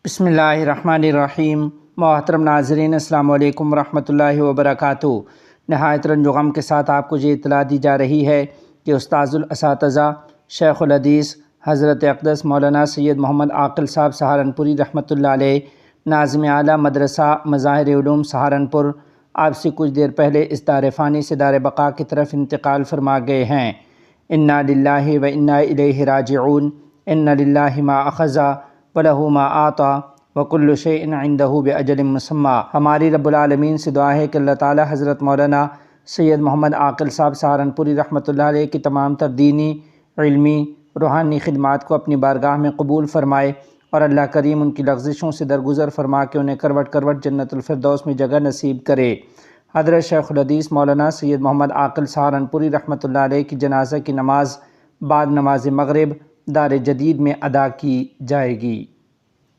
बिस्मिल्लाहिर्रहमानिर्रहीम। मोहतरम नाज़रीन, अस्सलामु अलैकुम रहमतुल्लाहि व बरकातुहू। नहायत रंजोगम के साथ आपको ये इत्तला दी जा रही है कि उस्ताज़ुल असातिज़ा शेखुल हदीस हज़रत अक़दस मौलाना सैयद मोहम्मद आक़िल साहब सहारनपुरी रहमतुल्लाह अलैह, नाज़िम आला मदरसा मज़ाहिर उलूम सहारनपुर, आपसे कुछ देर पहले इस दार फ़ानी से दार बक़ा की तरफ इंतकाल फरमा गए हैं। इन्ना लिल्लाहि व इन्ना इलैहि राजिऊन। इन्ना लिल्लाहि मा अख़ज़ा व लहू मा आता व कुल्लु शैइन इंदहू बिअजलिन मुसम्मा। हमारी रब्बुल आलमीन से दुआ है कि अल्लाह ताला हज़रत मौलाना सैयद मोहम्मद आक़िल साहब सहारनपुरी रहमतुल्लाह अलैह की तमाम तर दीनी, इल्मी, रूहानी खिदमात को अपनी बारगाह में कबूल फ़रमाए और अल्लाह करीम उनकी लग़्ज़िशों से दरगुज़र फ़रमा के उन्हें करवट करवट जन्नतुल फ़िरदौस में जगह नसीब करे। हज़रत शेखुल हदीस मौलाना सैयद मोहम्मद आक़िल सहारनपुरी रहमतुल्लाह अलैह की जनाज़ा की नमाज़ बाद नमाज मग़रिब दार जदीद में अदा की जाएगी।